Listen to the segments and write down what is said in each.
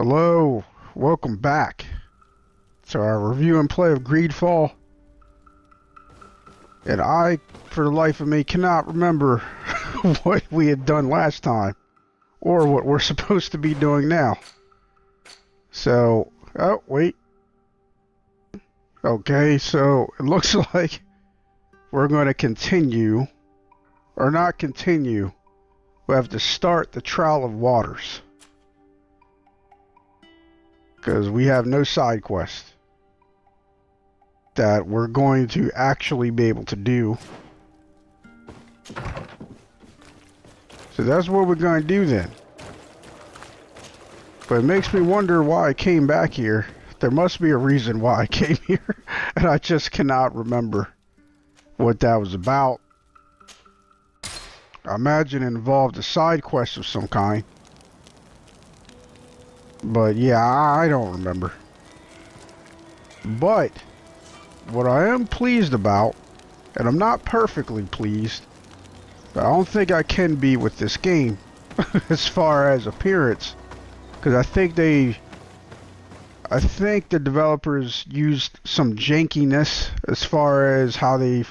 Hello, welcome back to our review and play of GreedFall. And I, for the life of me, cannot remember what we had done last time, or what we're supposed to be doing now. So, oh, wait. Okay, so it looks like we're going to continue, or not continue. We have to start the Trial of Waters, because we have no side quest that we're going to actually be able to do. So that's what we're going to do then. But it makes me wonder why I came back here. There must be a reason why I came here, and I just cannot remember what that was about. I imagine it involved a side quest of some kind. But yeah, I don't remember. But what I am pleased about, and I'm not perfectly pleased, but I don't think I can be with this game as far as appearance, because I think the developers used some jankiness as far as how they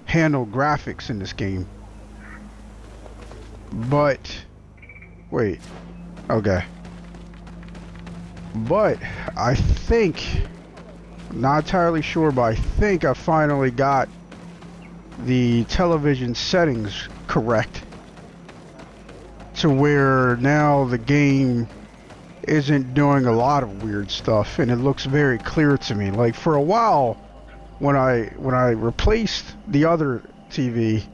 handle graphics in this game. But wait. Okay. But I think, not entirely sure, but I think I finally got the television settings correct to where now the game isn't doing a lot of weird stuff, and it looks very clear to me. Like for a while, when I replaced the other TV,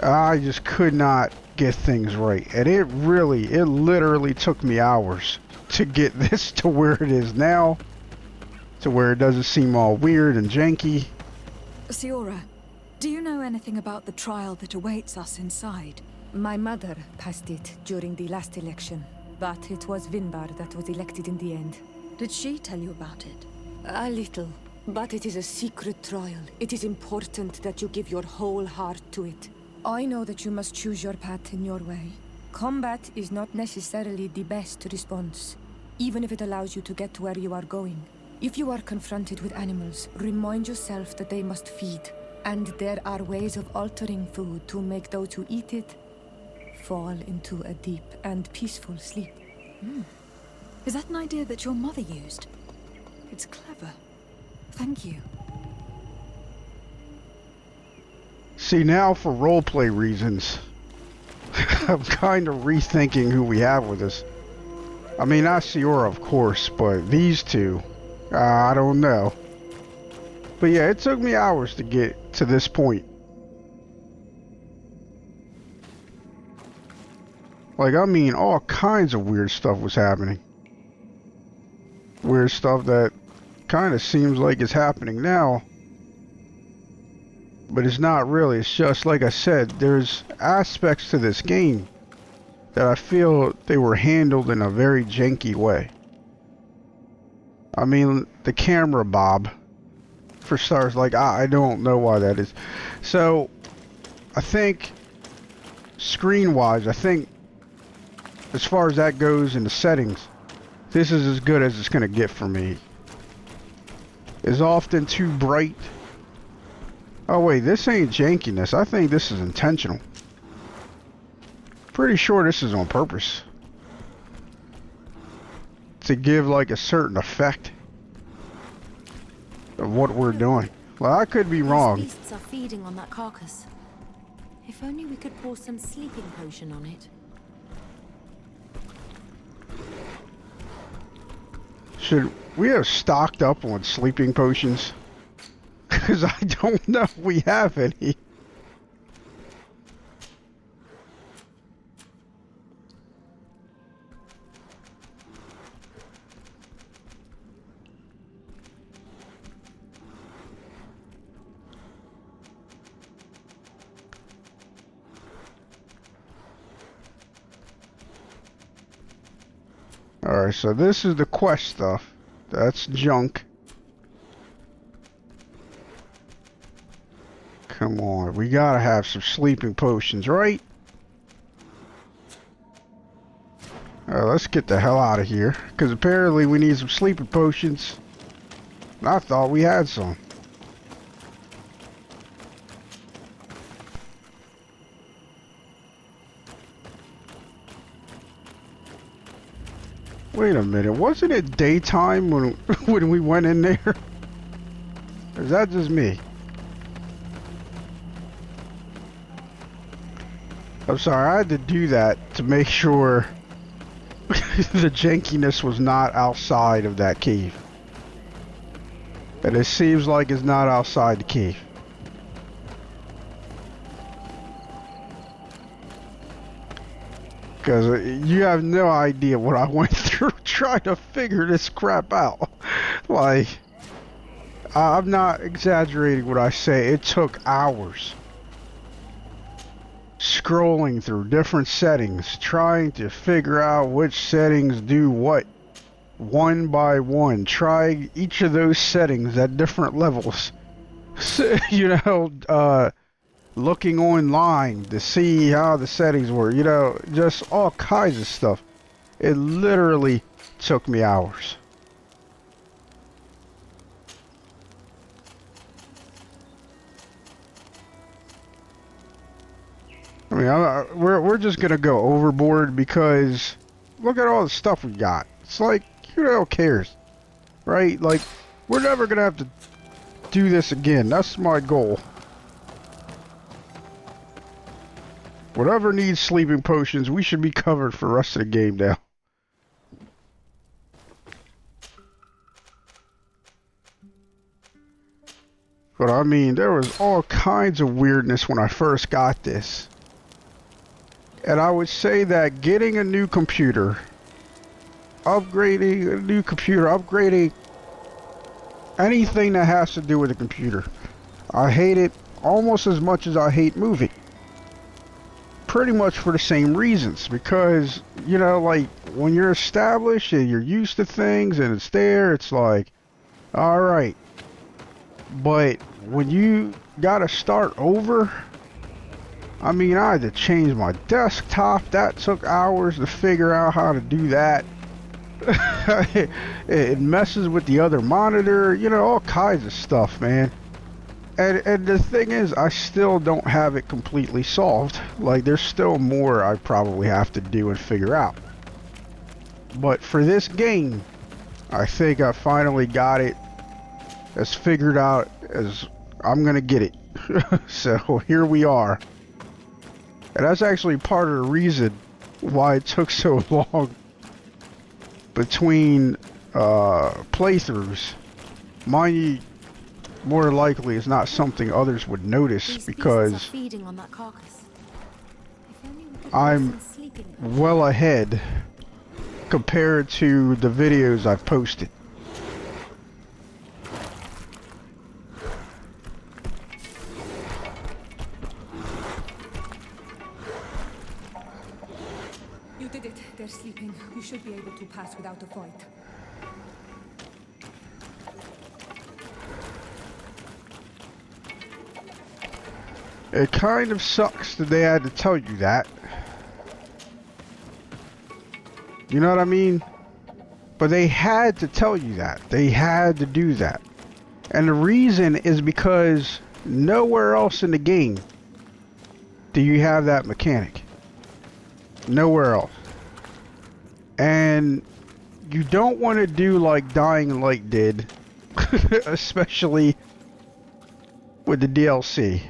I just could not get things right, and it literally took me hours to get this to where it is now, to where it doesn't seem all weird and janky. Siora, do you know anything about the trial that awaits us inside? My mother passed it during the last election, but it was Vinbar that was elected in the end. Did she tell you about it? A little, but it is a secret trial. It is important that you give your whole heart to it. I know that you must choose your path in your way. Combat is not necessarily the best response, even if it allows you to get to where you are going. If you are confronted with animals, remind yourself that they must feed, and there are ways of altering food to make those who eat it fall into a deep and peaceful sleep. Is that an idea that your mother used? It's clever. Thank you. See, now for roleplay reasons, I'm kind of rethinking who we have with us. I mean, not Siora, of course, but these two, I don't know. But yeah, it took me hours to get to this point. Like, I mean, all kinds of weird stuff was happening. Weird stuff that kind of seems like it's happening now. But it's not really. It's just, like I said, there's aspects to this game that I feel they were handled in a very janky way. I mean, the camera bob, for starters, like, I don't know why that is. So, I think, screen-wise, I think, as far as that goes in the settings, this is as good as it's going to get for me. It's often too bright. Oh wait, this ain't jankiness. I think this is intentional. Pretty sure this is on purpose. To give like a certain effect of what we're doing. Well, I could be wrong. These beasts are feeding on that carcass. If only we could pour some sleeping potion on it. Should we have stocked up on sleeping potions? Because I don't know if we have any. Alright, so this is the quest stuff. That's junk. Come on, we gotta have some sleeping potions, right? Let's get the hell out of here, because apparently we need some sleeping potions. And I thought we had some. Wait a minute, wasn't it daytime when when we went in there? Or is that just me? I'm sorry, I had to do that to make sure the jankiness was not outside of that cave. And it seems like it's not outside the cave. Because you have no idea what I went through trying to figure this crap out. Like, I'm not exaggerating when I say it took hours. Scrolling through different settings, trying to figure out which settings do what. One by one. Trying each of those settings at different levels. So, you know, looking online to see how the settings were, you know, just all kinds of stuff. It literally took me hours. I mean, we're just gonna go overboard because look at all the stuff we got. It's like, who the hell cares, right? Like, we're never gonna have to do this again. That's my goal. Whatever needs sleeping potions, we should be covered for the rest of the game now. But I mean, there was all kinds of weirdness when I first got this. And I would say that getting a new computer, upgrading a new computer, upgrading anything that has to do with a computer, I hate it almost as much as I hate moving. Pretty much for the same reasons, because, you know, like, when you're established and you're used to things and it's there, it's like, alright. But when you gotta start over, I mean, I had to change my desktop. That took hours to figure out how to do that. It messes with the other monitor, you know, all kinds of stuff, man. And the thing is, I still don't have it completely solved. Like, there's still more I probably have to do and figure out. But for this game, I think I finally got it as figured out as I'm gonna get it. So here we are. And that's actually part of the reason why it took so long between playthroughs. Mind you, more likely it's not something others would notice because I'm well ahead compared to the videos I've posted. You did it. They're sleeping. You should be able to pass without a fight. It kind of sucks that they had to tell you that. You know what I mean? But they had to tell you that. They had to do that. And the reason is because nowhere else in the game do you have that mechanic. Nowhere else. And you don't want to do like Dying Light did, especially with the DLC,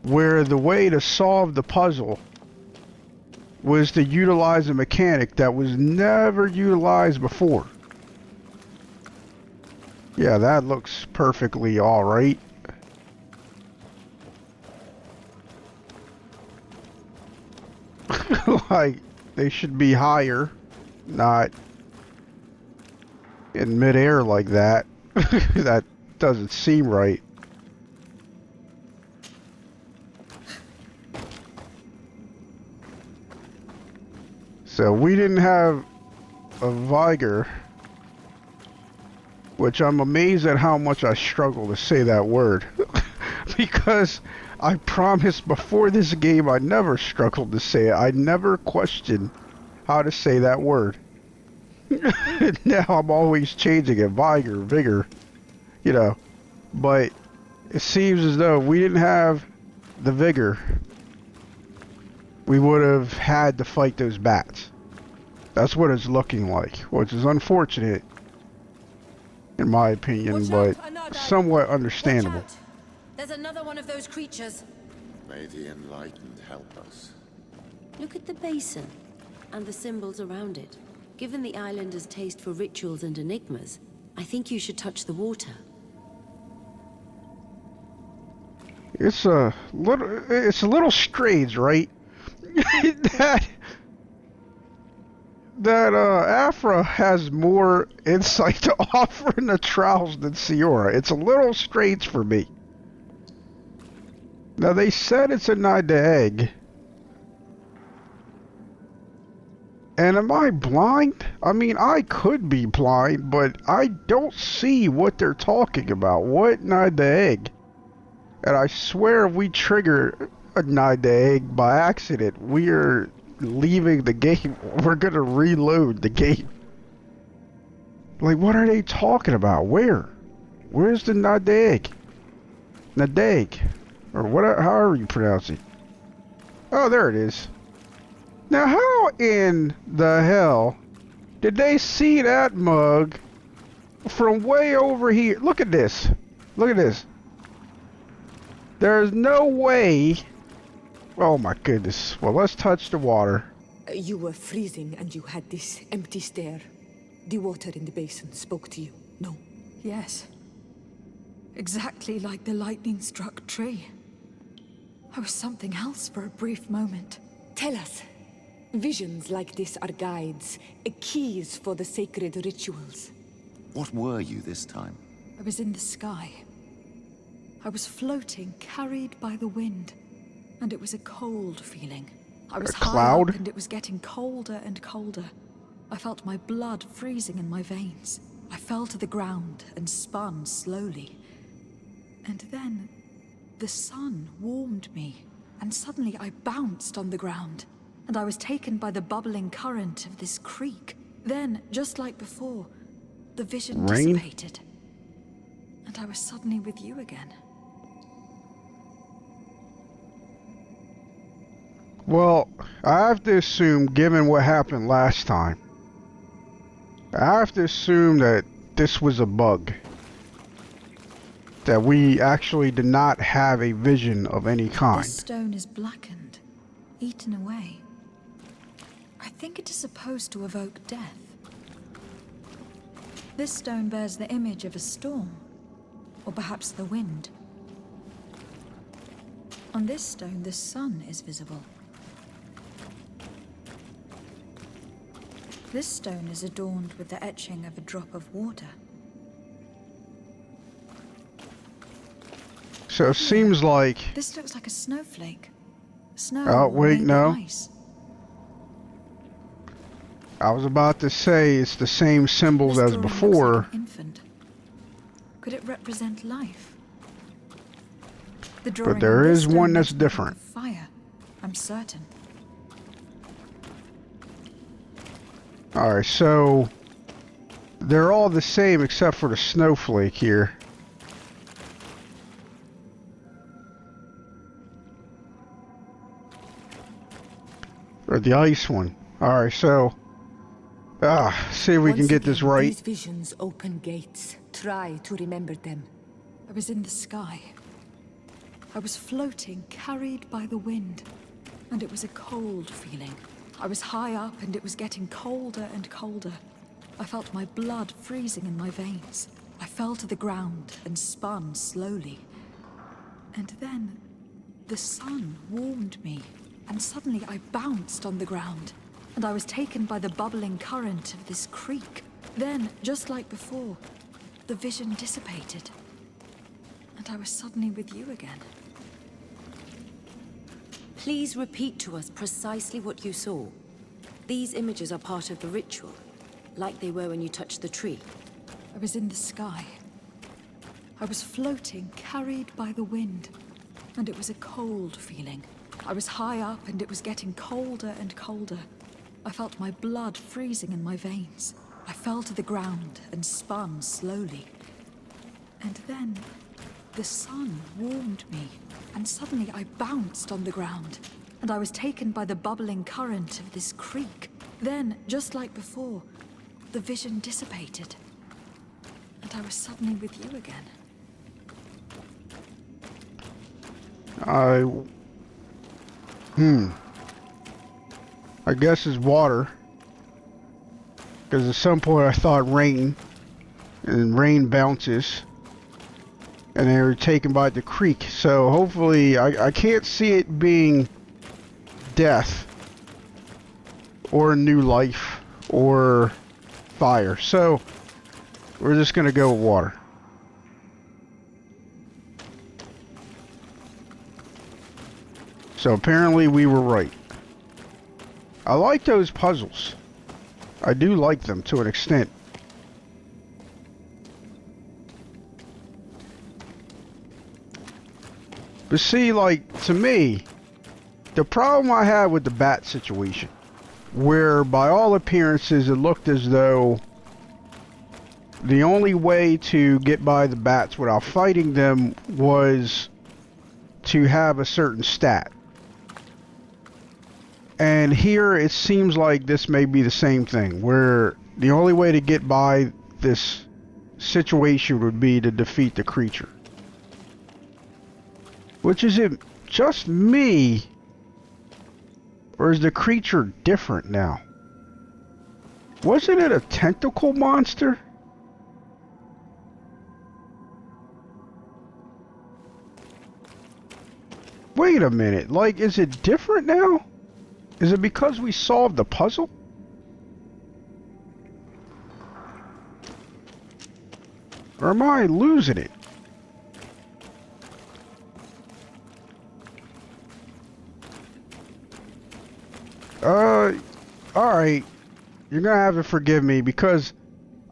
where the way to solve the puzzle was to utilize a mechanic that was never utilized before. Yeah, that looks perfectly alright. Like, they should be higher, not in midair like that. That doesn't seem right. So we didn't have a Vigor, which I'm amazed at how much I struggle to say that word. Because I promised before this game I never struggled to say it. I never questioned how to say that word. Now I'm always changing it, vigor, you know. But it seems as though if we didn't have the vigor, we would have had to fight those bats. That's what it's looking like, which is unfortunate, in my opinion, but somewhat understandable. There's another one of those creatures. May the enlightened help us. Look at the basin and the symbols around it. Given the islanders' taste for rituals and enigmas, I think you should touch the water. It's a little strange, right? that Afra has more insight to offer in the trials than Siora. It's a little strange for me. Now they said it's a Nida egg. And am I blind? I mean, I could be blind, but I don't see what they're talking about. What Nida egg? And I swear if we trigger a Nida egg by accident, we're leaving the game. We're gonna reload the game. Like, what are they talking about? Where? Where's the Nida egg? Nida egg. Or whatever, however you pronounce it. Oh, there it is. Now, how in the hell did they see that mug from way over here? Look at this. Look at this. There's no way. Oh my goodness. Well, let's touch the water. You were freezing and you had this empty stare. The water in the basin spoke to you, no? Yes. Exactly like the lightning-struck tree. I was something else for a brief moment. Tell us. Visions like this are guides, keys for the sacred rituals. What were you this time? I was in the sky. I was floating, carried by the wind. And it was a cold feeling. I was high up and it was getting colder and colder. I felt my blood freezing in my veins. I fell to the ground and spun slowly. And then the sun warmed me, and suddenly I bounced on the ground, and I was taken by the bubbling current of this creek. Then, just like before, the vision dissipated, and I was suddenly with you again. Well, I have to assume, given what happened last time, I have to assume that this was a bug. That we actually did not have a vision of any kind. This stone is blackened, eaten away. I think it is supposed to evoke death. This stone bears the image of a storm, or perhaps the wind. On this stone, the sun is visible. This stone is adorned with the etching of a drop of water. So it seems like... This looks like a snowflake. Snow. Oh, wait, no. Ice. I was about to say it's the same symbols This as drawing before. looks like an infant. Could it represent life? The drawing But there on this is stone one that's makes me think different. of fire. I'm certain. Alright, so they're all the same except for the snowflake here. Or the ice one. Alright, so see if we can get this right. These visions open gates. Try to remember them. I was in the sky. I was floating, carried by the wind. And it was a cold feeling. I was high up and it was getting colder and colder. I felt my blood freezing in my veins. I fell to the ground and spun slowly. And then the sun warmed me, and suddenly I bounced on the ground, and I was taken by the bubbling current of this creek. Then, just like before, the vision dissipated, and I was suddenly with you again. Please repeat to us precisely what you saw. These images are part of the ritual, like they were when you touched the tree. I was in the sky. I was floating, carried by the wind, and it was a cold feeling. I was high up and it was getting colder and colder. I felt my blood freezing in my veins. I fell to the ground and spun slowly. And then the sun warmed me, and suddenly I bounced on the ground, and I was taken by the bubbling current of this creek. Then, just like before, the vision dissipated, and I was suddenly with you again. I guess it's water. Because at some point I thought rain. And rain bounces. And they were taken by the creek. So hopefully, I can't see it being death. Or new life. Or fire. So, we're just going to go with water. So apparently we were right. I like those puzzles. I do like them to an extent. But see, like, to me, the problem I had with the bat situation, where by all appearances it looked as though the only way to get by the bats without fighting them was to have a certain stat. And here it seems like this may be the same thing, where the only way to get by this situation would be to defeat the creature. Which is it just me, or is the creature different now? Wasn't it a tentacle monster? Wait a minute, like, is it different now? Is it because we solved the puzzle? Or am I losing it? Alright. You're gonna have to forgive me because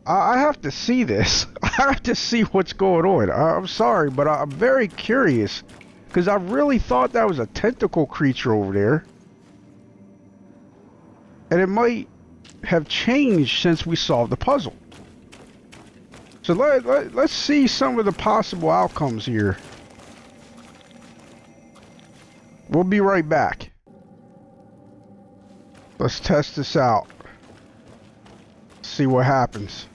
I have to see this. I have to see what's going on. I'm sorry, but I'm very curious. Because I really thought that was a tentacle creature over there. And it might have changed since we solved the puzzle. So let's see some of the possible outcomes here. We'll be right back. Let's test this out. See what happens.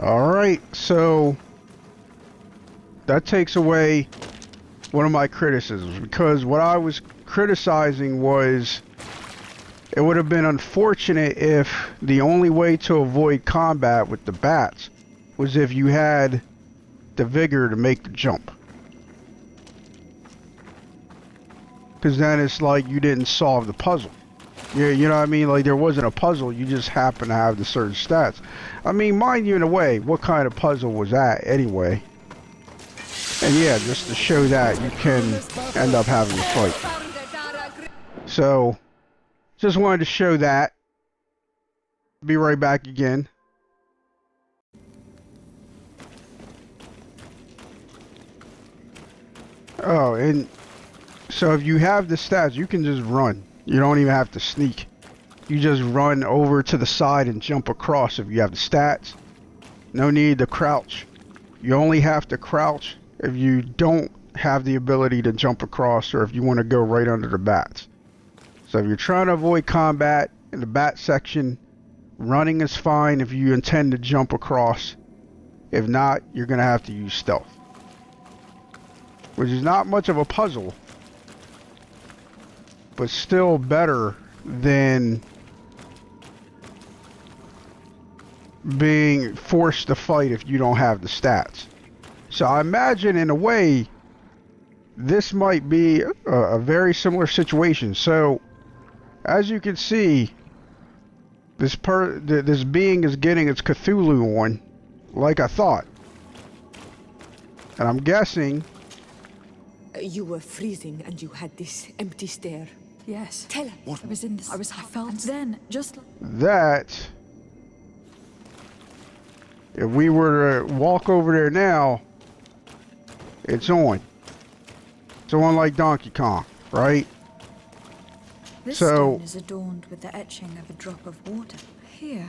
Alright, so that takes away one of my criticisms, because what I was criticizing was it would have been unfortunate if the only way to avoid combat with the bats was if you had the vigor to make the jump. Because then it's like you didn't solve the puzzle. Yeah, you know what I mean? Like, there wasn't a puzzle, you just happen to have the certain stats. I mean, mind you, in a way, what kind of puzzle was that anyway? And yeah, just to show that, you can end up having a fight. So, just wanted to show that. Be right back again. Oh, and so if you have the stats, you can just run. You don't even have to sneak. You just run over to the side and jump across if you have the stats. No need to crouch. You only have to crouch if you don't have the ability to jump across or if you want to go right under the bats. So if you're trying to avoid combat in the bat section, running is fine if you intend to jump across. If not, you're going to have to use stealth. Which is not much of a puzzle, but still better than being forced to fight if you don't have the stats. So I imagine in a way this might be a very similar situation. So as you can see, this being is getting its Cthulhu on, like I thought. And I'm guessing You were freezing and you had this empty stare. Yes. Tell her. I was in this. I felt. And then, just that If we were to walk over there now, it's on. It's on like Donkey Kong, right? This So stone is adorned with the etching of a drop of water. Here,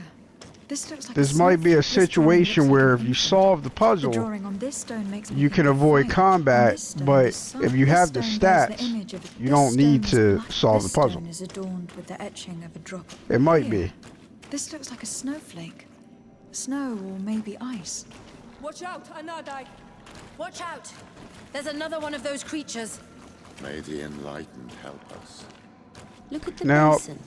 this looks like this a might be a snowflake. This drawing situation looks like where an if you infant. solve the The puzzle, drawing on this stone makes me you think can of avoid fire. On combat, this stone, but the sun. if you This have the stone bears the stats, image of you this don't need stone is to black. solve This the puzzle. stone is adorned with the etching of a drop. It might Here, be. this looks like a snowflake. Snow or maybe ice. Watch out, Anadai! Watch out! There's another one of those creatures. May the enlightened help us. Look at the Now, basin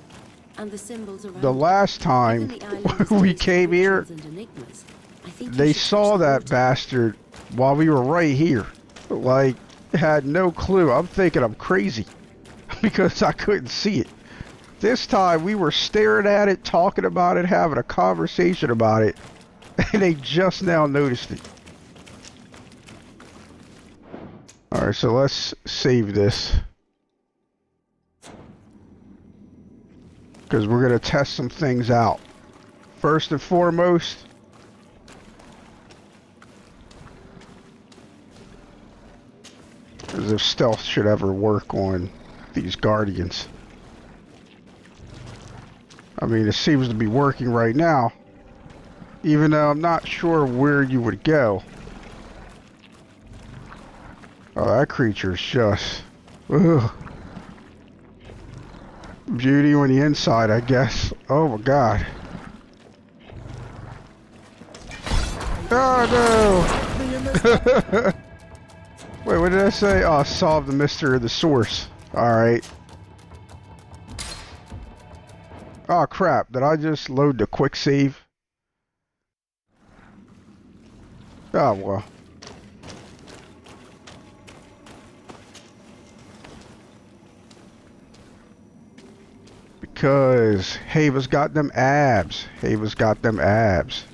and the symbols around The it. last time Given the island's we taste for came here, rituals and enigmas, I think you they should saw touch the that water. bastard while we were right here. Like, had no clue. I'm thinking I'm crazy because I couldn't see it. This time we were staring at it, talking about it, having a conversation about it, and they just now noticed it. Alright, so let's save this. Because we're going to test some things out. First and foremost, as if stealth should ever work on these guardians. I mean, it seems to be working right now, even though I'm not sure where you would go. Oh, that creature's just... Ugh. Beauty on the inside, I guess. Oh my god. Oh no! Wait, what did I say? Oh, solve the mystery of the source. Alright. Oh crap, did I just load the quick save? Oh well. Because Haeva's got them abs. Haeva's got them abs.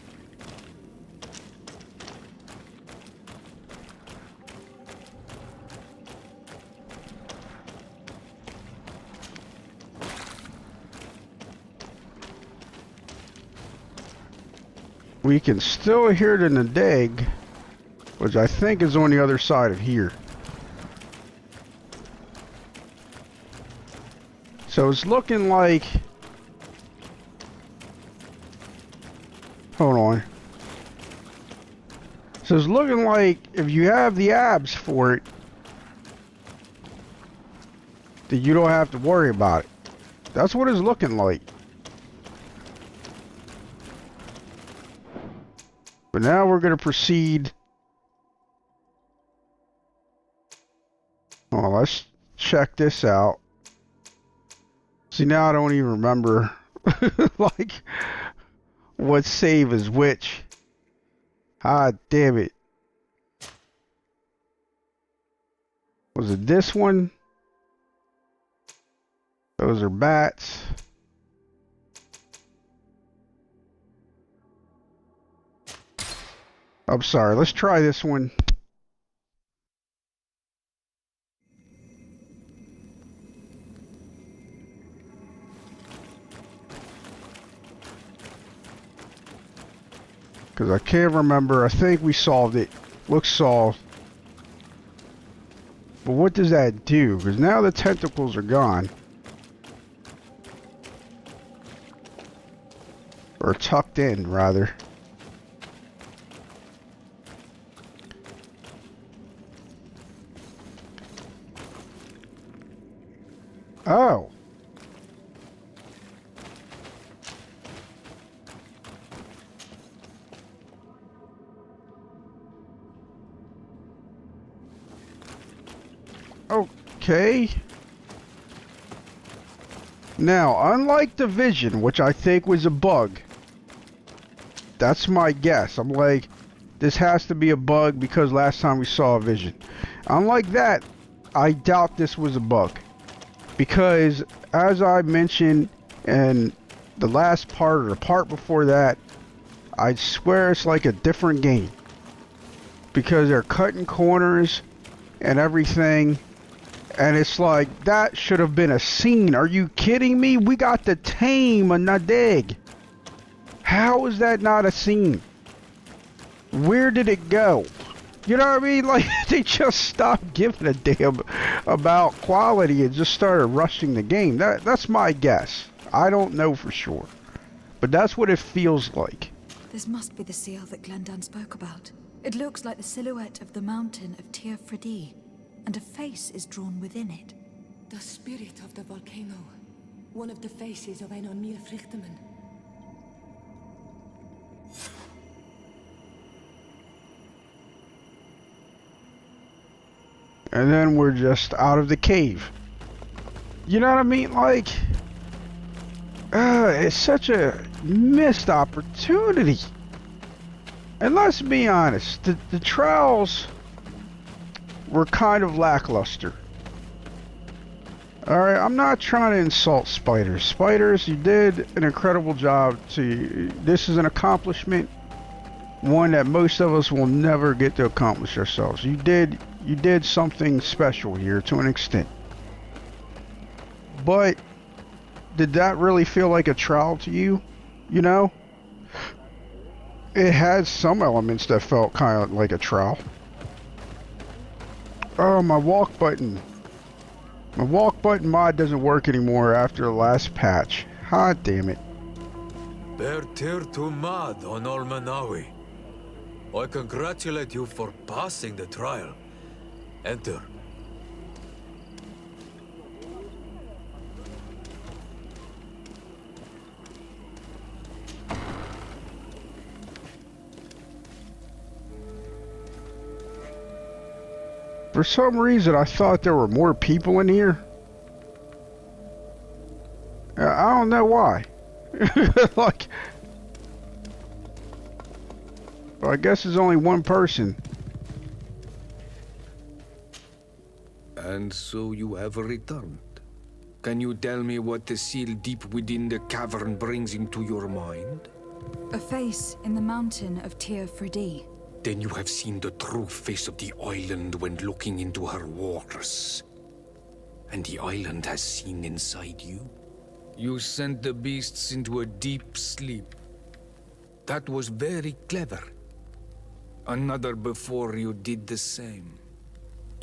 We can still hear the Nadag, which I think is on the other side of here. So it's looking like... Hold on. So it's looking like if you have the abs for it, then you don't have to worry about it. That's what it's looking like. But now we're going to proceed. Oh, let's check this out. See, now I don't even remember, like, what save is which. Ah, damn it. Was it this one? Those are bats. I'm sorry, let's try this one. Because I can't remember. I think we solved it. Looks solved. But what does that do? Because now the tentacles are gone. Or tucked in, rather. Oh. Okay. Now, unlike the vision, which I think was a bug, that's my guess. I'm like, this has to be a bug because last time we saw a vision. Unlike that, I doubt this was a bug. Because, as I mentioned in the last part or the part before that, I swear it's like a different game. Because they're cutting corners and everything. And it's like, that should have been a scene. Are you kidding me? We got to tame a Nadag. How is that not a scene? Where did it go? You know what I mean? Like, they just stopped giving a damn about quality and just started rushing the game. That's my guess. I don't know for sure. But that's what it feels like. This must be the seal that Glendan spoke about. It looks like the silhouette of the mountain of Tir Fredi, and a face is drawn within it. The spirit of the volcano. One of the faces of Einon Mir Frichtemann. And then we're just out of the cave. You know what I mean? Like, it's such a missed opportunity. And let's be honest, the trials were kind of lackluster. Alright, I'm not trying to insult spiders. Spiders, you did an incredible job. This is an accomplishment, one that most of us will never get to accomplish ourselves. You did something special here to an extent. But did that really feel like a trial to you? You know? It had some elements that felt kind of like a trial. Oh, my walk button. My walk button mod doesn't work anymore after the last patch. God damn it. Bertir to mad on Olmanawi. I congratulate you for passing the trial. Enter. For some reason, I thought there were more people in here. I don't know why. Like, well, I guess there's only one person. And so you have returned. Can you tell me what the seal deep within the cavern brings into your mind? A face in the mountain of Tir Fredi. Then you have seen the true face of the island when looking into her waters. And the island has seen inside you. You sent the beasts into a deep sleep. That was very clever. Another before you did the same.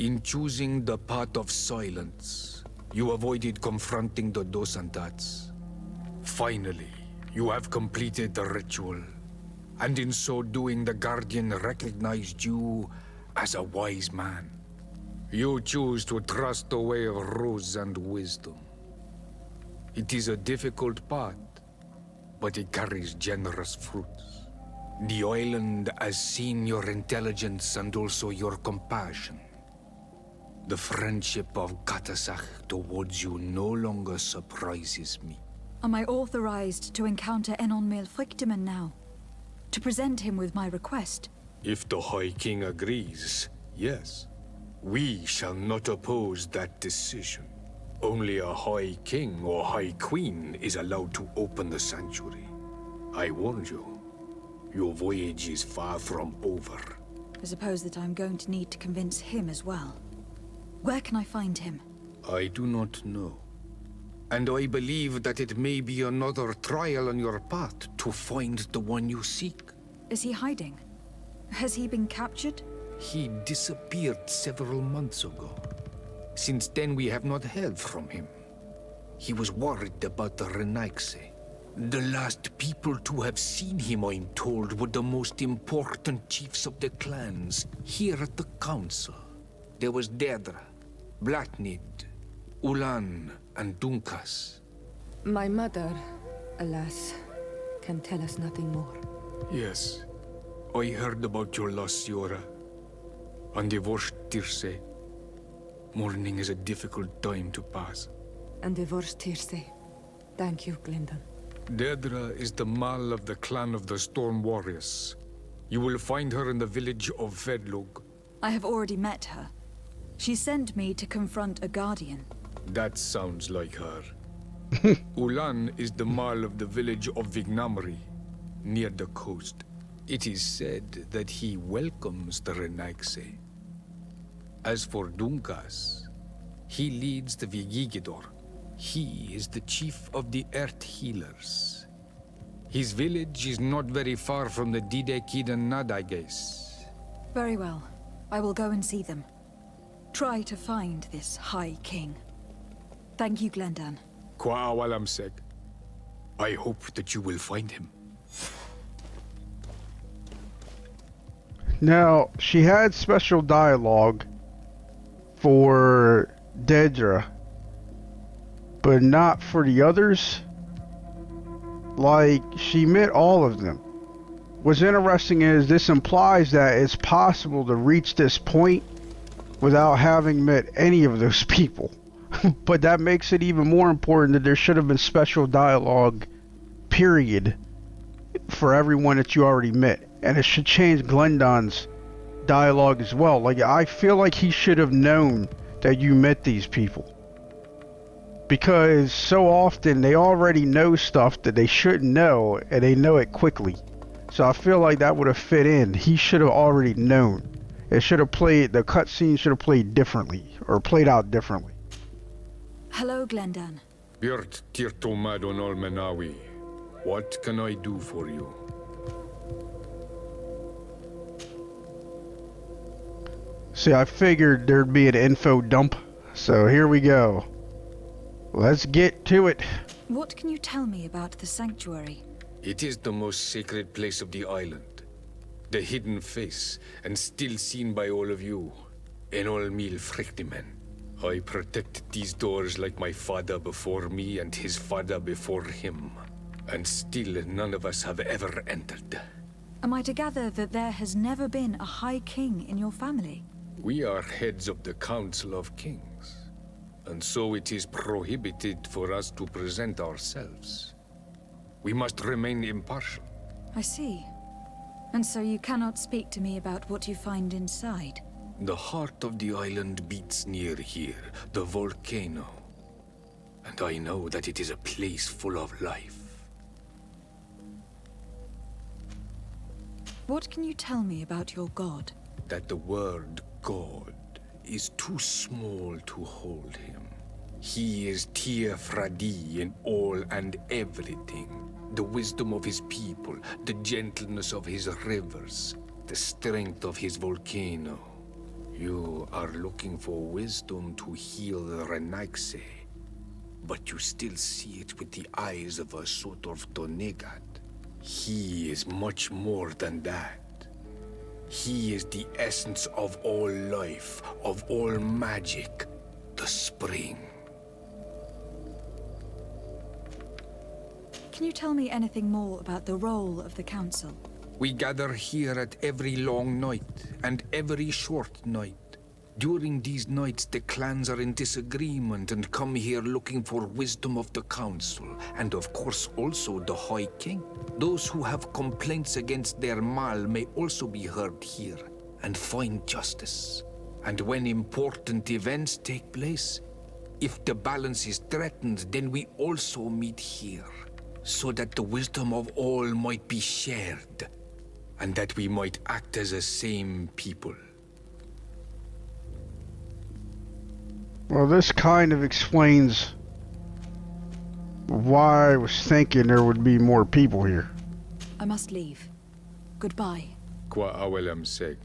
In choosing the path of silence, you avoided confronting the dos and dats. Finally, you have completed the ritual. And in so doing, the Guardian recognized you as a wise man. You choose to trust the way of ruse and wisdom. It is a difficult path, but it carries generous fruits. The island has seen your intelligence and also your compassion. The friendship of Katasach towards you no longer surprises me. Am I authorized to encounter Einon Mir Frichtemann now? To present him with my request? If the High King agrees, yes. We shall not oppose that decision. Only a High King or High Queen is allowed to open the sanctuary. I warned you. Your voyage is far from over. I suppose that I'm going to need to convince him as well. Where can I find him? I do not know. And I believe that it may be another trial on your path to find the one you seek. Is he hiding? Has he been captured? He disappeared several months ago. Since then, we have not heard from him. He was worried about the renaigse. The last people to have seen him, I'm told, were the most important chiefs of the clans here at the council. There was Deirdre, Blatnid, Ulan, and Dunkas. My mother, alas, can tell us nothing more. Yes, I heard about your loss, Siora. And divorced Tirce. Mourning is a difficult time to pass. And divorced Tirce. Thank you, Glendan. Deirdre is the Mal of the clan of the Storm Warriors. You will find her in the village of Vedlug. I have already met her. She sent me to confront a guardian. That sounds like her. Ulan is the Mal of the village of Vignamri, near the coast. It is said that he welcomes the renaigse. As for Dunkas, he leads the Vigigidor. He is the chief of the Earth Healers. His village is not very far from the Didekidan Nad, I guess. Very well. I will go and see them. Try to find this High King. Thank you, Glendan. Kwa awalam seg. I hope that you will find him. Now, she had special dialogue for Dedra, but not for the others. Like, she met all of them. What's interesting is this implies that it's possible to reach this point without having met any of those people. But that makes it even more important that there should have been special dialogue, period, for everyone that you already met. And it should change Glendan's dialogue as well. Like, I feel like he should have known that you met these people. Because so often they already know stuff that they shouldn't know, and they know it quickly. So I feel like that would have fit in. He should have already known. It should have played, the cutscene should have played differently, or played out differently. Hello, Glendan. Björt Tirtomad on Olmenawi. What can I do for you? See, I figured there'd be an info dump, so here we go. Let's get to it. What can you tell me about the sanctuary? It is the most sacred place of the island. The hidden face, and still seen by all of you. Enol Mil Frictimen. I protected these doors like my father before me and his father before him. And still none of us have ever entered. Am I to gather that there has never been a High King in your family? We are heads of the Council of Kings. And so it is prohibited for us to present ourselves. We must remain impartial. I see. And so you cannot speak to me about what you find inside? The heart of the island beats near here, the volcano. And I know that it is a place full of life. What can you tell me about your god? That the word God is too small to hold him. He is Tir Fradi in all and everything. The wisdom of his people, the gentleness of his rivers, the strength of his volcano. You are looking for wisdom to heal the renaigse, but you still see it with the eyes of a sort of Donegat. He is much more than that. He is the essence of all life, of all magic, the spring. Can you tell me anything more about the role of the council? We gather here at every long night and every short night. During these nights, the clans are in disagreement and come here looking for wisdom of the council, and of course also the High King. Those who have complaints against their Mal may also be heard here and find justice. And when important events take place, if the balance is threatened, then we also meet here, so that the wisdom of all might be shared, and that we might act as a same people. Well, this kind of explains why I was thinking there would be more people here. I must leave. Goodbye. Qua awelam seg.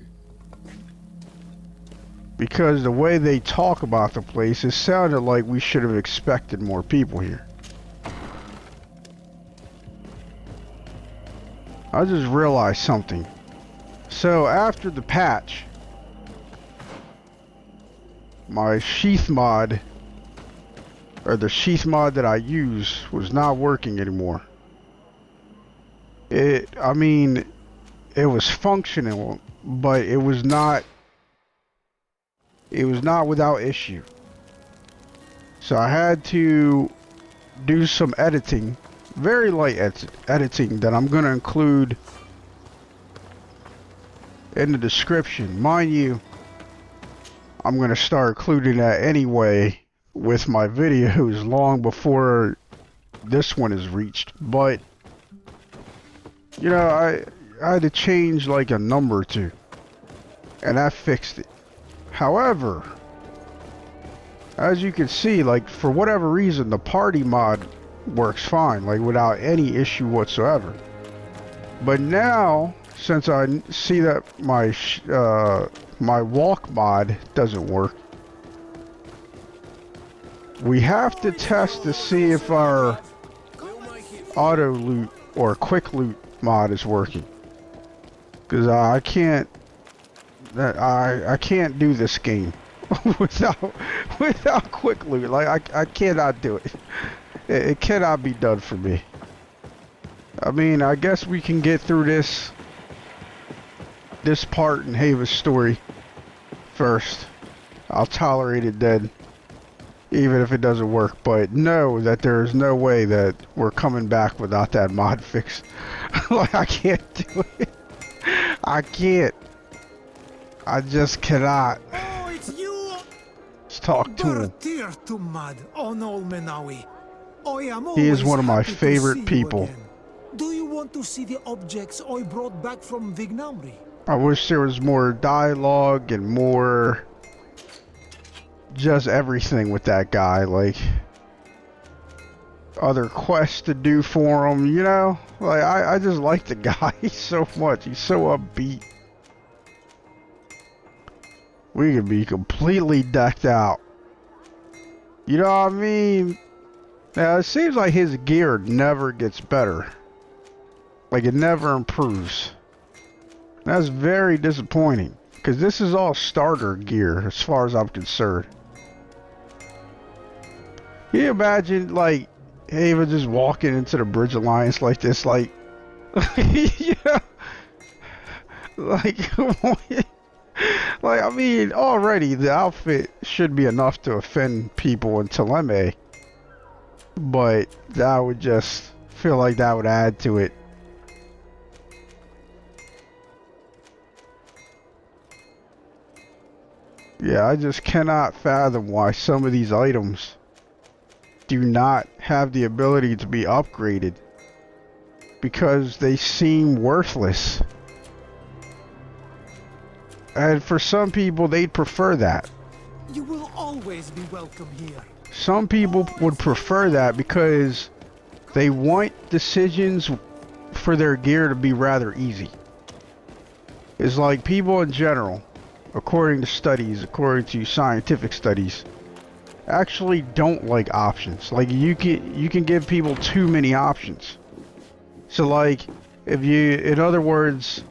Because the way they talk about the place, it sounded like we should have expected more people here. I just realized something. So after the patch, my Sheathe mod, or the Sheathe mod that I use, was not working anymore. I mean, it was functional, but it was not without issue. So I had to do some editing, very light editing, that I'm going to include in the description. Mind you, I'm going to start including that anyway with my videos long before this one is reached. But, you know, I had to change like a number or two, and that fixed it. However, as you can see, like, for whatever reason, the party mod works fine, like without any issue whatsoever. But now, since I see that my walk mod doesn't work, we have to test to see if our auto loot or quick loot mod is working. Because I can't do this game without quick loot. Like I cannot do it. It cannot be done for me. I mean, I guess we can get through this part in Haeva's story first. I'll tolerate it then, even if it doesn't work. But know that there is no way that we're coming back without that mod fix. Like, I can't do it. I can't. I just cannot. Oh, it's you! Let's talk to him. He is one of my favorite people. Do you want to see the objects I brought back from Vignamri? I wish there was more dialogue and more just everything with that guy, like other quests to do for him, you know? Like, I just like the guy so much. He's so upbeat. We could be completely decked out. You know what I mean? Now, it seems like his gear never gets better. Like, it never improves. That's very disappointing, because this is all starter gear as far as I'm concerned. Can you imagine, like, Haeva just walking into the Bridge Alliance like this, like, yeah, like, like, I mean, already the outfit should be enough to offend people in Teleme, but I would just feel like that would add to it. Yeah, I just cannot fathom why some of these items do not have the ability to be upgraded, because they seem worthless. And for some people, they'd prefer that. You will always be welcome here. Some people would prefer that because they want decisions for their gear to be rather easy. It's like people in general, according to studies, according to scientific studies, actually don't like options. Like, you can give people too many options. So, like, if you, in other words,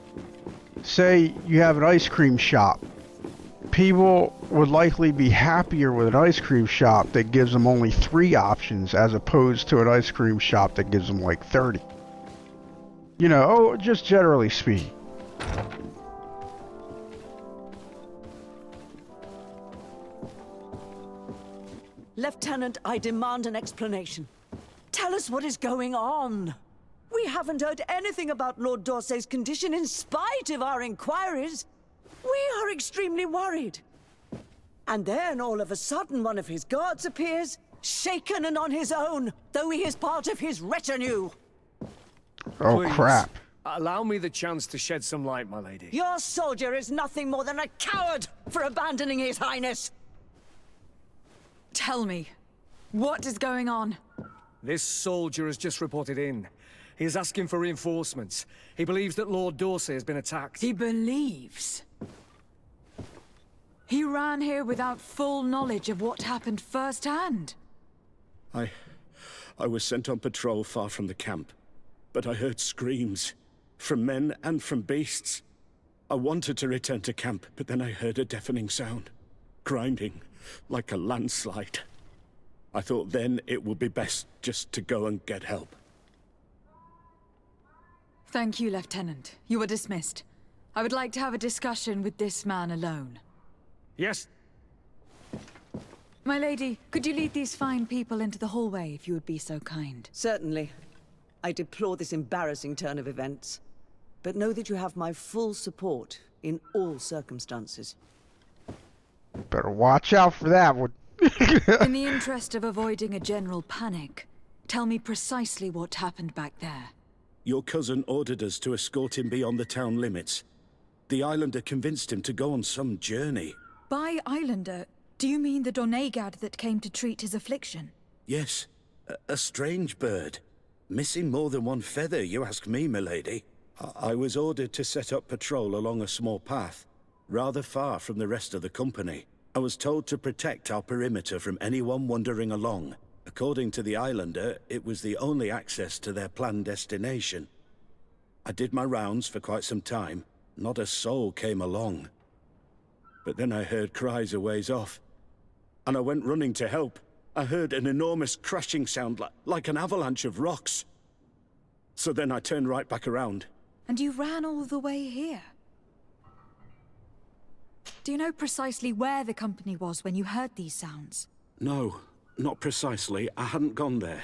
say you have an ice cream shop, people would likely be happier with an ice cream shop that gives them only 3 options as opposed to an ice cream shop that gives them like 30. You know, oh, just generally speaking. Lieutenant, I demand an explanation. Tell us what is going on. We haven't heard anything about Lord D'Orsay's condition in spite of our inquiries. We are extremely worried. And then all of a sudden one of his guards appears, shaken and on his own, though he is part of his retinue. Oh, Please, crap. Allow me the chance to shed some light, my lady. Your soldier is nothing more than a coward for abandoning his highness. Tell me, what is going on? This soldier has just reported in. He is asking for reinforcements. He believes that Lord D'Orsay has been attacked. He believes? He ran here without full knowledge of what happened firsthand. I was sent on patrol far from the camp, but I heard screams, from men and from beasts. I wanted to return to camp, but then I heard a deafening sound, grinding, like a landslide. I thought then it would be best just to go and get help. Thank you, Lieutenant. You are dismissed. I would like to have a discussion with this man alone. Yes. My lady, could you lead these fine people into the hallway if you would be so kind? Certainly. I deplore this embarrassing turn of events. But know that you have my full support in all circumstances. Better watch out for that one. In the interest of avoiding a general panic, tell me precisely what happened back there. Your cousin ordered us to escort him beyond the town limits. The islander convinced him to go on some journey. By islander, do you mean the Donegad that came to treat his affliction? Yes, A strange bird. Missing more than one feather, you ask me, milady. I was ordered to set up patrol along a small path, rather far from the rest of the company. I was told to protect our perimeter from anyone wandering along. According to the Islander, it was the only access to their planned destination. I did my rounds for quite some time. Not a soul came along. But then I heard cries a ways off, and I went running to help. I heard an enormous crashing sound like an avalanche of rocks. So then I turned right back around. And you ran all the way here? Do you know precisely where the company was when you heard these sounds? No, not precisely. I hadn't gone there.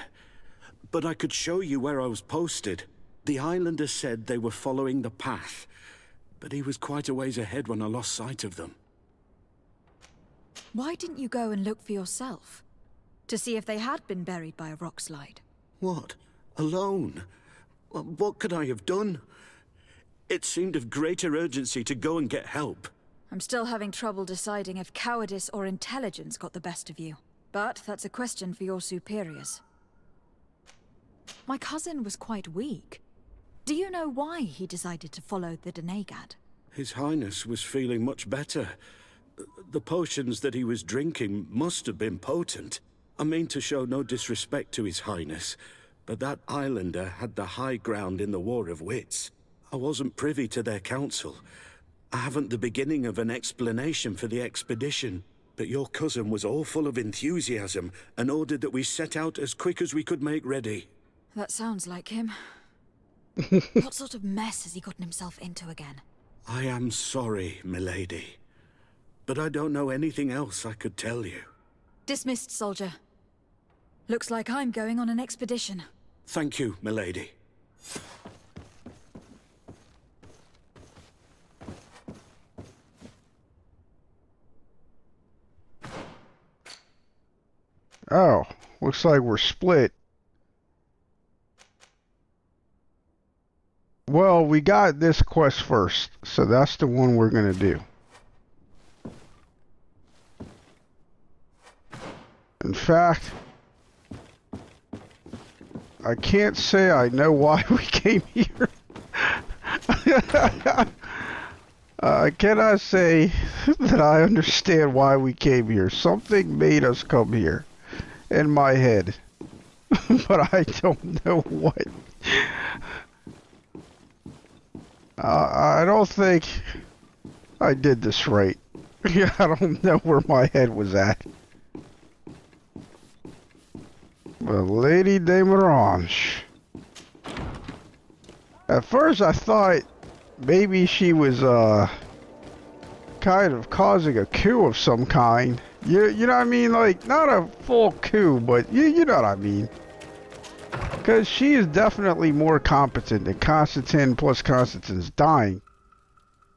But I could show you where I was posted. The Islander said they were following the path, but he was quite a ways ahead when I lost sight of them. Why didn't you go and look for yourself? To see if they had been buried by a rock slide? What? Alone? What could I have done? It seemed of greater urgency to go and get help. I'm still having trouble deciding if cowardice or intelligence got the best of you. But that's a question for your superiors. My cousin was quite weak. Do you know why he decided to follow the Denegad? His Highness was feeling much better. The potions that he was drinking must have been potent. I mean to show no disrespect to His Highness, but that Islander had the high ground in the War of Wits. I wasn't privy to their counsel. I haven't the beginning of an explanation for the expedition, but your cousin was all full of enthusiasm and ordered that we set out as quick as we could make ready. That sounds like him. What sort of mess has he gotten himself into again? I am sorry, milady, but I don't know anything else I could tell you. Dismissed, soldier. Looks like I'm going on an expedition. Thank you, milady. Oh, looks like we're split. Well, we got this quest first, so that's the one we're gonna do. In fact, I can't say I know why we came here. I cannot say that I understand why we came here. Something made us come here in my head, but I don't know what. I don't think I did this right. Yeah, I don't know where my head was at. But Lady de Mirange. At first I thought maybe she was kind of causing a coup of some kind. You know what I mean? Like, not a full coup, but you know what I mean. Because she is definitely more competent than Constantin, plus Constantin's dying.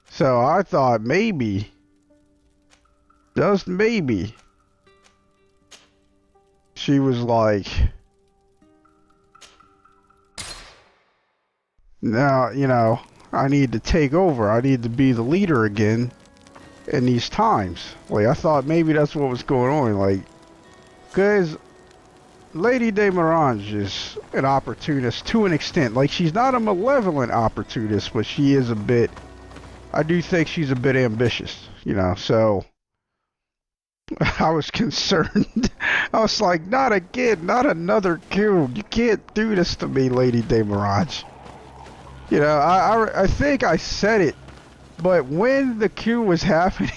So I thought maybe, just maybe, she was like, now, you know, I need to take over. I need to be the leader again in these times. Like, I thought maybe that's what was going on. Like, because Lady de Mirange is an opportunist to an extent. Like, she's not a malevolent opportunist, but she is a bit, I do think she's a bit ambitious, you know, so I was concerned. I was like, not again, not another coup. You can't do this to me, Lady de Mirange. You know, I think I said it, but when the coup was happening,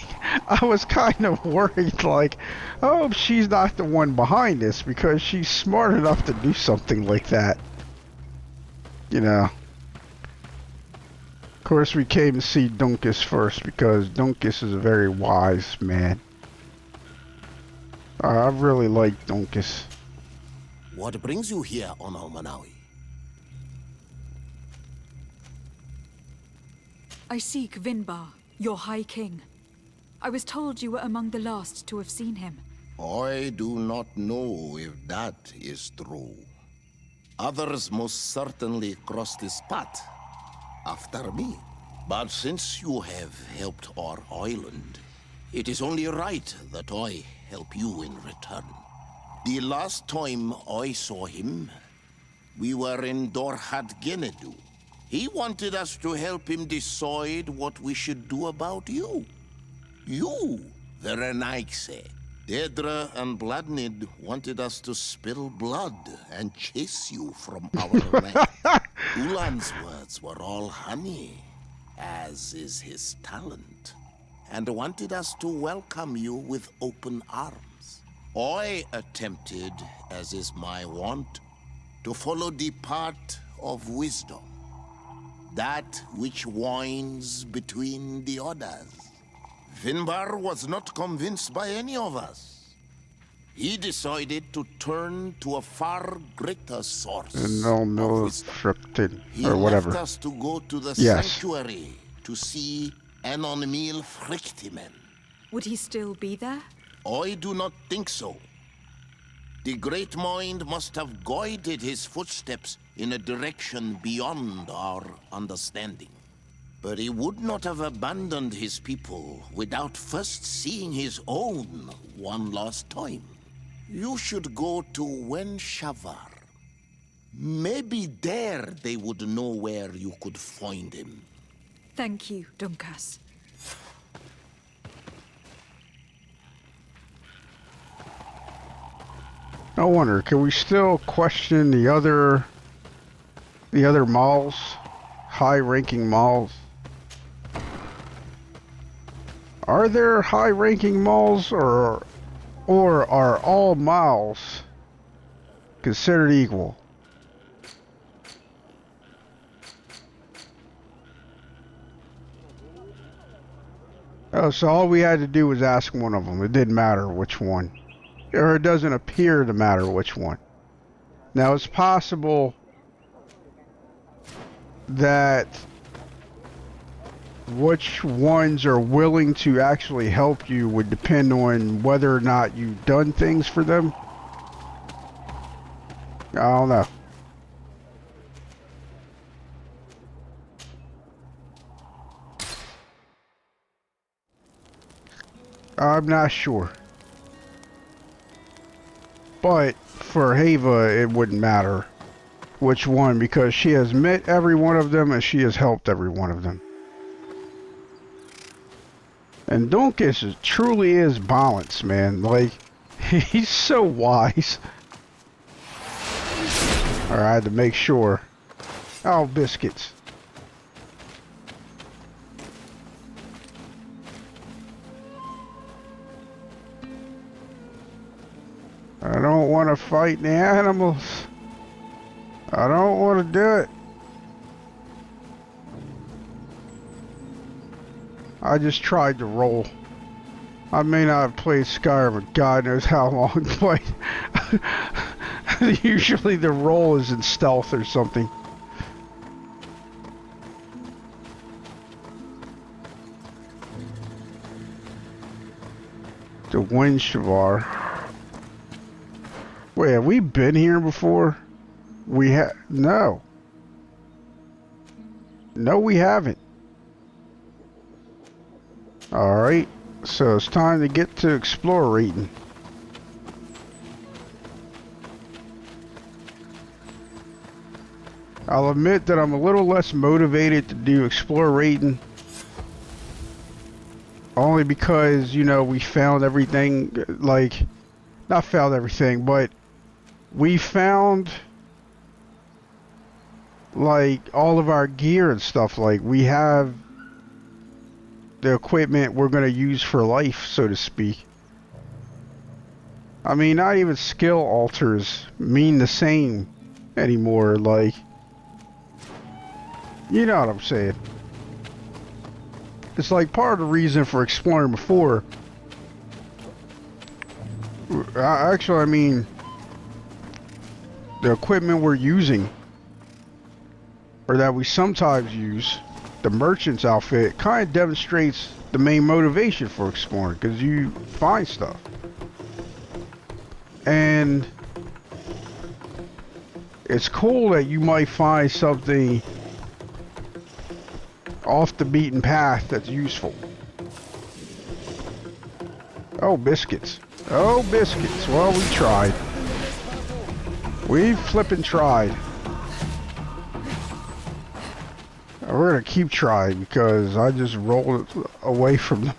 I was kind of worried, like, I hope she's not the one behind this, because she's smart enough to do something like that. You know. Of course, we came to see Dunkus first, because Dunkus is a very wise man. I really like Dunkus. What brings you here on Almanawi? I seek Vinbar, your High King. I was told you were among the last to have seen him. I do not know if that is true. Others most certainly crossed this path after me. But since you have helped our island, it is only right that I help you in return. The last time I saw him, we were in Dorhat Genedu. He wanted us to help him decide what we should do about you. You, the renaigse. Dedra and Bladnid wanted us to spill blood and chase you from our land. Ulan's words were all honey, as is his talent, and wanted us to welcome you with open arms. I attempted, as is my wont, to follow the path of wisdom, that which winds between the others. Finbar was not convinced by any of us. He decided to turn to a far greater source of wisdom. He or whatever. left us to go to the sanctuary to see Enonmil Frictimen. Would he still be there? I do not think so. The Great Mind must have guided his footsteps in a direction beyond our understanding. But he would not have abandoned his people without first seeing his own one last time. You should go to Wen Shavar. Maybe there they would know where you could find him. Thank you, Dunkas. I wonder, can we still question the other malls? High-ranking malls? Are there high-ranking malls, or are all malls considered equal? Oh, so all we had to do was ask one of them. It didn't matter which one. Or it doesn't appear to matter which one. Now, it's possible that which ones are willing to actually help you would depend on whether or not you've done things for them. I don't know. I'm not sure. But for Haeva, it wouldn't matter which one, because she has met every one of them and she has helped every one of them. And Dunkas truly is balanced, man. Like, he's so wise. Alright, I had to make sure. Oh, biscuits. I don't want to fight the animals. I don't want to do it. I just tried to roll. I may not have played Skyrim, but God knows how long, but usually the roll is in stealth or something. The Wind Shavar. Wait, have we been here before? We have no. No, we haven't. Alright, so it's time to get to explorating. I'll admit that I'm a little less motivated to do explorating. Only because, you know, we found everything, like, not found everything, but we found, like, all of our gear and stuff. Like, we have the equipment we're going to use for life, so to speak. I mean, not even skill alters mean the same anymore. Like, you know what I'm saying. It's like part of the reason for exploring before. Actually, I mean, the equipment we're using, or that we sometimes use, the merchant's outfit, kind of demonstrates the main motivation for exploring, because you find stuff. And it's cool that you might find something off the beaten path that's useful. Oh, biscuits. Oh, biscuits. Well, we tried. We flippin' tried. We're gonna keep trying because I just rolled it away from them.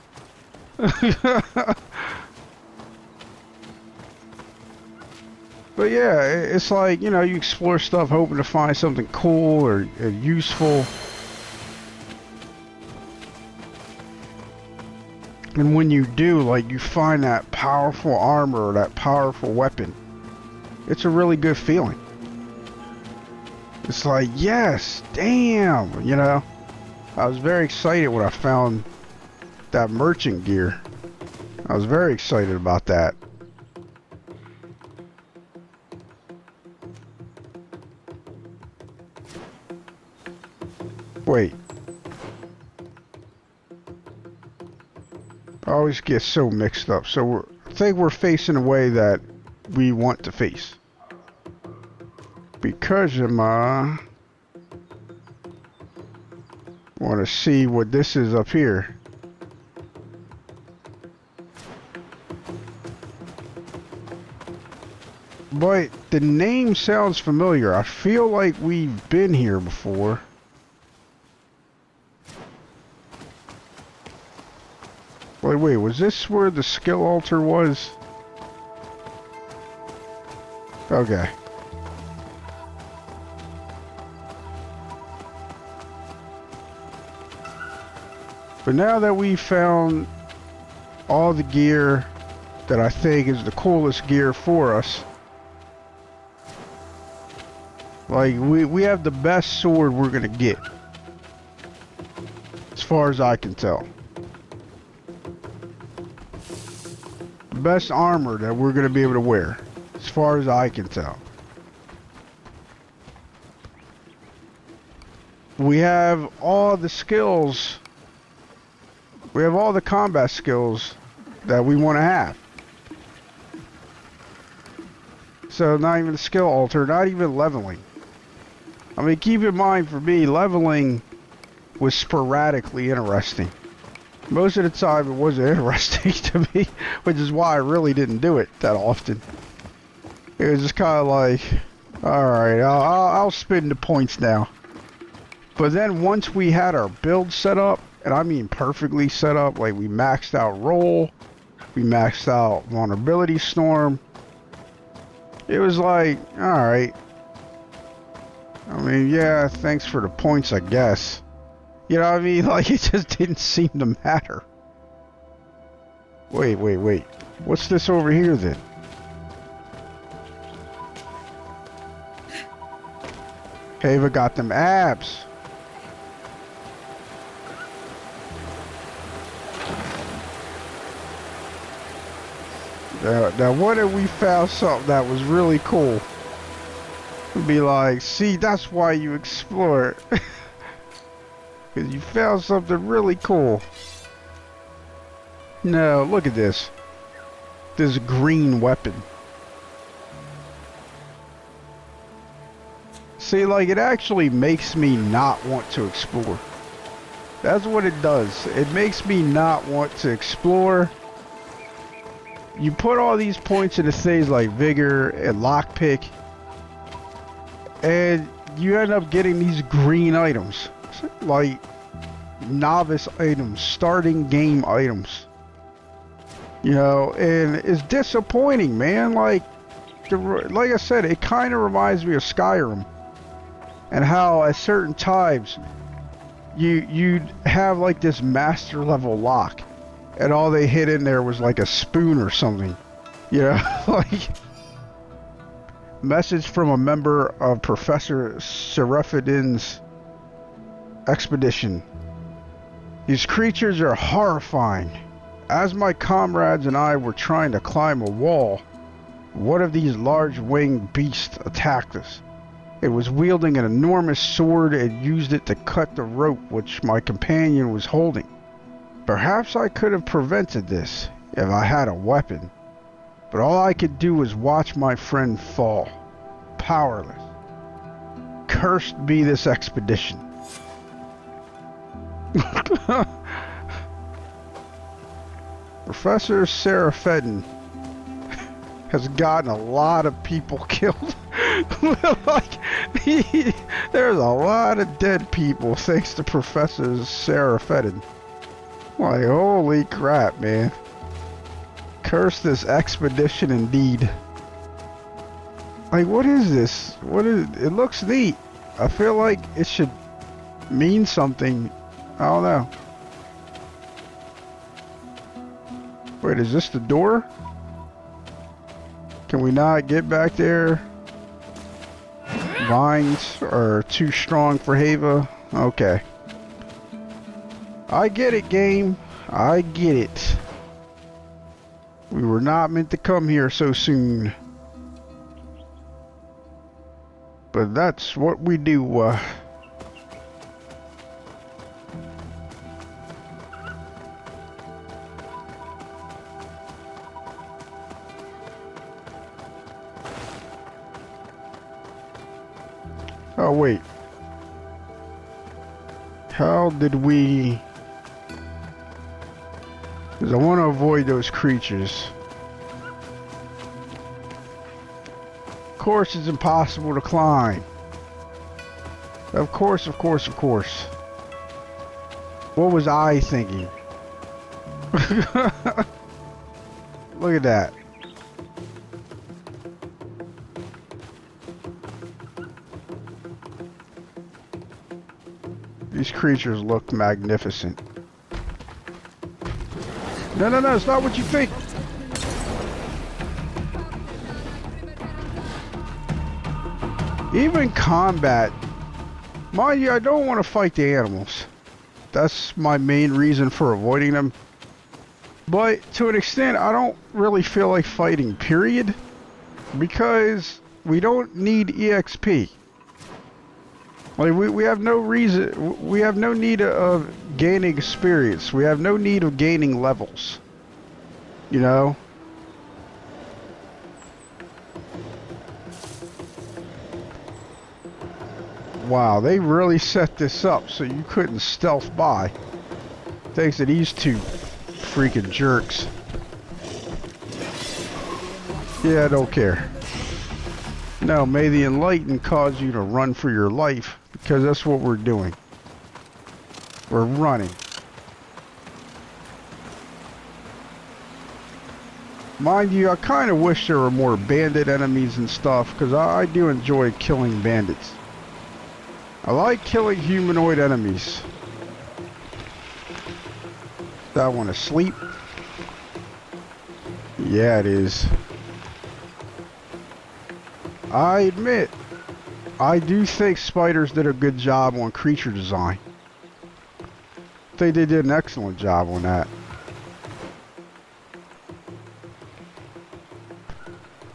But yeah, it's like, you know, you explore stuff hoping to find something cool or useful. And when you do, like, you find that powerful armor or that powerful weapon, it's a really good feeling. It's like, yes, damn, you know. I was very excited when I found that merchant gear. I was very excited about that. Wait. I always get so mixed up. So I think we're facing a way that we want to face. Because I want to see what this is up here. But the name sounds familiar. I feel like we've been here before. Wait, was this where the skill altar was? Okay. But now that we found all the gear that I think is the coolest gear for us, like we have the best sword we're gonna get, as far as I can tell. The best armor that we're gonna be able to wear, as far as I can tell. We have all the skills. We have all the combat skills that we want to have. So not even the skill altar, not even leveling. I mean, keep in mind for me, leveling was sporadically interesting. Most of the time it wasn't interesting to me, which is why I really didn't do it that often. It was just kind of like, alright, I'll spend the points now. But then once we had our build set up, and I mean perfectly set up, like we maxed out roll, we maxed out vulnerability storm. It was like, alright. I mean, yeah, thanks for the points, I guess. You know what I mean? Like, it just didn't seem to matter. Wait. What's this over here then? Haeva got them abs. Now what if we found something that was really cool? It'd be like, see, that's why you explore. Because you found something really cool. No, look at this. This green weapon. See, like, it actually makes me not want to explore. That's what it does. It makes me not want to explore. You put all these points into things like vigor and lockpick, and you end up getting these green items, like novice items, starting game items. You know, and it's disappointing, man. Like I said, it kind of reminds me of Skyrim, and how at certain times you'd have like this master level lock. And all they hid in there was like a spoon or something. You know, like... Message from a member of Professor Seraphin's expedition. These creatures are horrifying. As my comrades and I were trying to climb a wall, one of these large winged beasts attacked us. It was wielding an enormous sword and used it to cut the rope which my companion was holding. Perhaps I could have prevented this if I had a weapon, but all I could do was watch my friend fall, powerless. Cursed be this expedition. Professor Seraphin has gotten a lot of people killed. Like, there's a lot of dead people thanks to Professor Sarah Fedden. Like, holy crap, man. Curse this expedition indeed. Like, what is this? What is it? Looks neat. I feel like it should mean something. I don't know. Wait, is this the door? Can we not get back there? Vines are too strong for Haeva. Okay. I get it, game. I get it. We were not meant to come here so soon. But that's what we do. Oh, wait. How did we... Because I want to avoid those creatures. Of course it's impossible to climb. Of course, of course, of course. What was I thinking? Look at that. These creatures look magnificent. No, no, no, it's not what you think. Even combat, mind you, I don't want to fight the animals. That's my main reason for avoiding them. But to an extent, I don't really feel like fighting, period. Because we don't need EXP. Like, we have no reason, we have no need of gaining experience. We have no need of gaining levels. You know? Wow, they really set this up so you couldn't stealth by. Thanks to these two freaking jerks. Yeah, I don't care. No, may the Enlightened cause you to run for your life, because that's what we're doing. We're running. Mind you, I kind of wish there were more bandit enemies and stuff, because I do enjoy killing bandits. I like killing humanoid enemies. That one asleep? Yeah, it is. I admit, I do think spiders did a good job on creature design. I think they did an excellent job on that.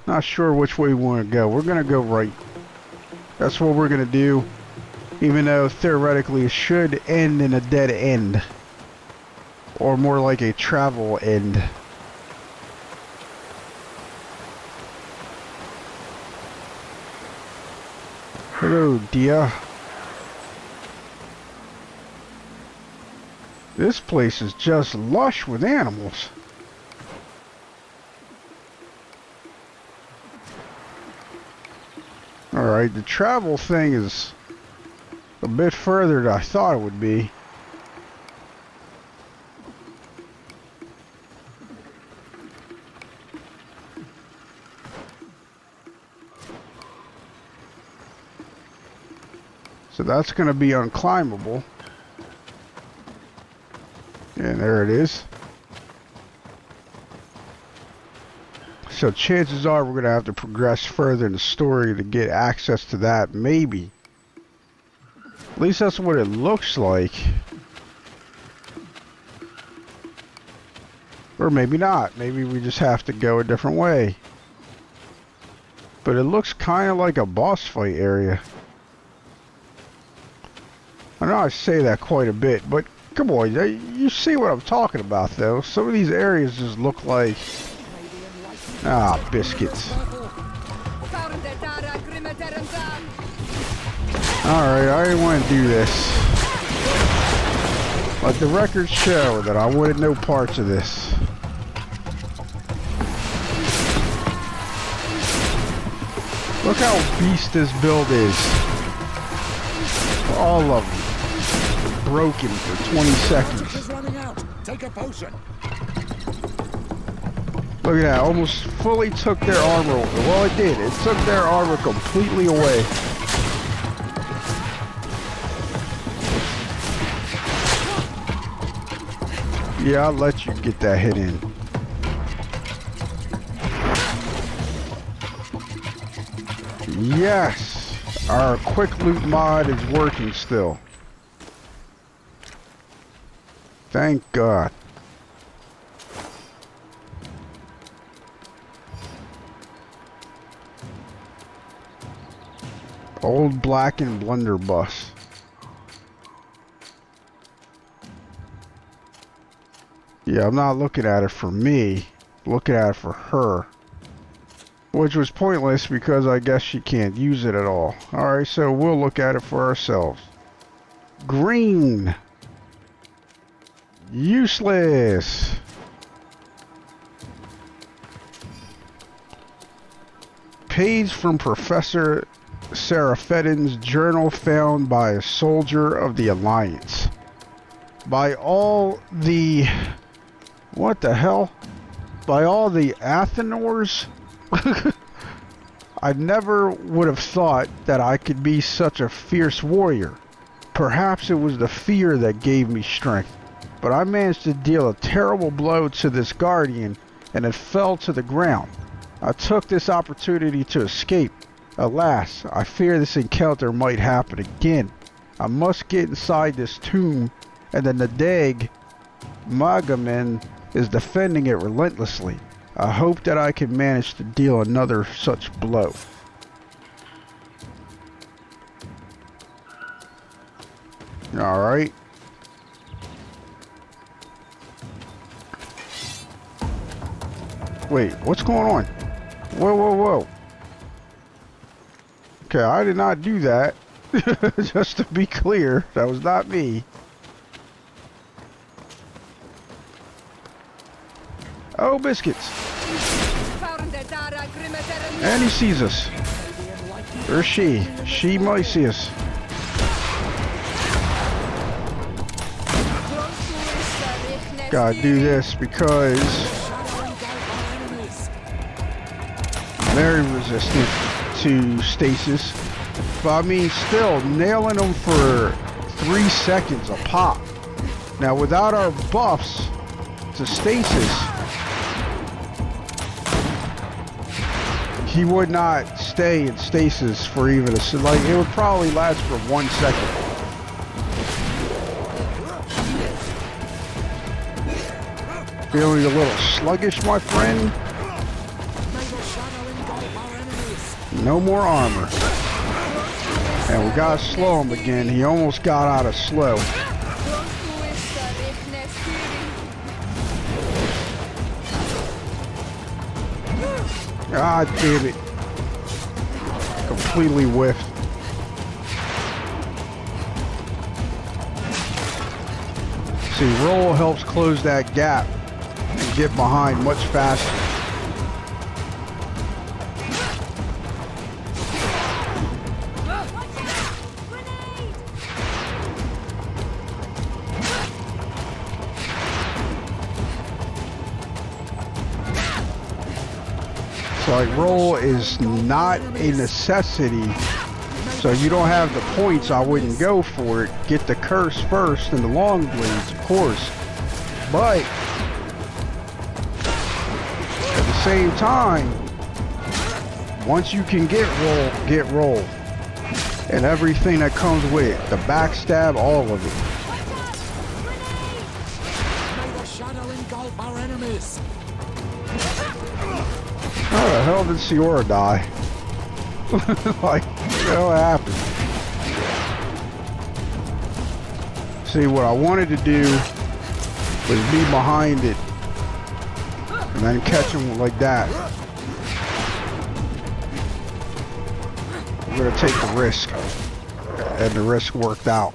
Not sure which way we want to go. We're going to go right. That's what we're going to do. Even though theoretically it should end in a dead end. Or more like a travel end. Hello, dear. This place is just lush with animals. Alright, the travel thing is a bit further than I thought it would be. So that's going to be unclimbable. And there it is. So chances are we're going to have to progress further in the story to get access to that, maybe. At least that's what it looks like. Or maybe not. Maybe we just have to go a different way. But it looks kind of like a boss fight area. I know I say that quite a bit, but come on, you see what I'm talking about though. Some of these areas just look like... Ah, biscuits. Alright, I didn't want to do this. Let the records show that I wanted no parts of this. Look how beast this build is. All of them broken for 20 seconds. Running out. Take a potion. Look at that, almost fully took their armor away. Well, it did. It took their armor completely away. Yeah, I'll let you get that hit in. Yes! Our quick loot mod is working still. Thank God. Old blackened blunderbuss. Yeah, I'm not looking at it for me. I'm looking at it for her. Which was pointless because I guess she can't use it at all. Alright, so we'll look at it for ourselves. Green. Useless. Page from Professor Seraphetin's journal found by a soldier of the Alliance. By all the... What the hell? By all the Athenors? I never would have thought that I could be such a fierce warrior. Perhaps it was the fear that gave me strength. But I managed to deal a terrible blow to this guardian, and it fell to the ground. I took this opportunity to escape. Alas, I fear this encounter might happen again. I must get inside this tomb, and the Nadag Magaman is defending it relentlessly. I hope that I can manage to deal another such blow. Alright. Wait, what's going on? Whoa, whoa, whoa. Okay, I did not do that. Just to be clear, that was not me. Oh, biscuits. And he sees us. Or she. She might see us. Gotta do this because very resistant to stasis. But I mean, still nailing them for 3 seconds a pop. Now, without our buffs to stasis, he would not stay in stasis for even a... Like, it would probably last for 1 second. Feeling a little sluggish, my friend? No more armor. And we gotta slow him again. He almost got out of slow. God damn it. Completely whiffed. See, roll helps close that gap and get behind much faster. Like, roll is not a necessity, so you don't have the points. I wouldn't go for it. Get the curse first and the long blades, of course, but at the same time, once you can get roll and everything that comes with it, the backstab, all of it. May the shadow engulf our enemies. How the hell did Siora die? Like, what happened? See, what I wanted to do was be behind it and then catch him like that. I'm gonna take the risk, and the risk worked out.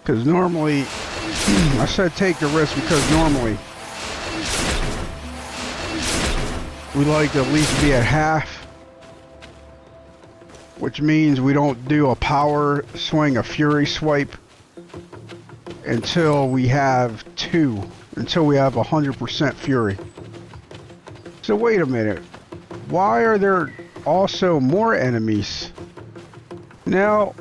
Because normally, I said take the risk because normally we like to at least be at half, which means we don't do a power swing, a fury swipe until we have until we have 100% fury. So wait a minute, why are there also more enemies? Now,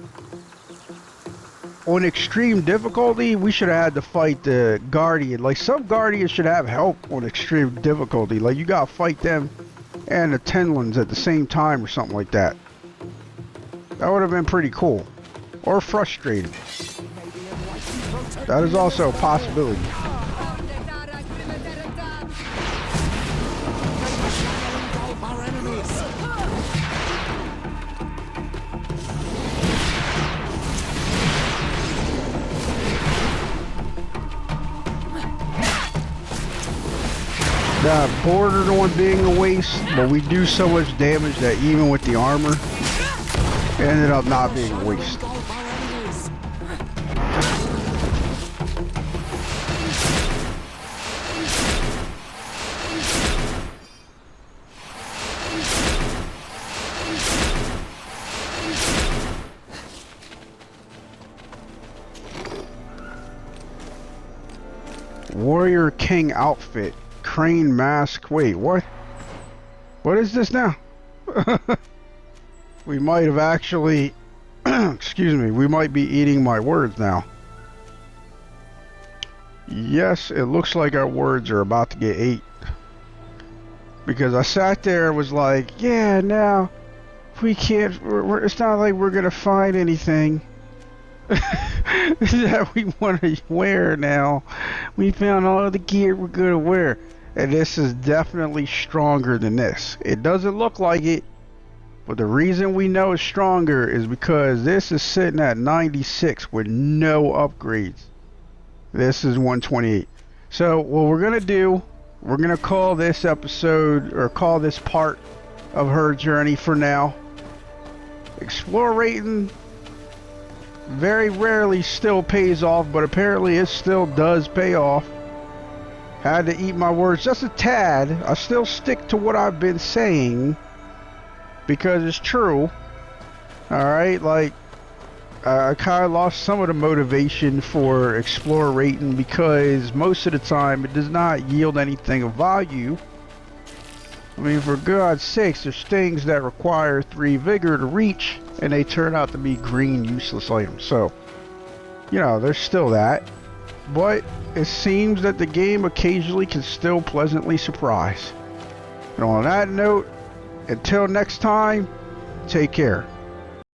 on extreme difficulty, we should have had to fight the Guardian. Like, some Guardians should have help on extreme difficulty. Like, you gotta fight them and the Tenlins at the same time or something like that. That would have been pretty cool. Or frustrating. That is also a possibility. That bordered on being a waste, but we do so much damage that even with the armor, it ended up not being a waste. Warrior King outfit. Crane mask. Wait, what? What is this now? We might have actually... excuse me. We might be eating my words now. Yes, it looks like our words are about to get ate. Because I sat there and was like, yeah, now we can't... it's not like we're going to find anything that we want to wear now. We found all the gear we're going to wear. And this is definitely stronger than this. It doesn't look like it, but the reason we know it's stronger is because this is sitting at 96 with no upgrades. This is 128. So what we're going to do, we're going to call this episode, or call this part of her journey for now. Explorating very rarely still pays off, but apparently it still does pay off. Had to eat my words just a tad. I still stick to what I've been saying because it's true. Alright, like I kind of lost some of the motivation for explorating because most of the time it does not yield anything of value. I mean, for God's sakes, there's things that require 3 vigor to reach and they turn out to be green useless items. So, you know, there's still that. But it seems that the game occasionally can still pleasantly surprise. And on that note, until next time, take care.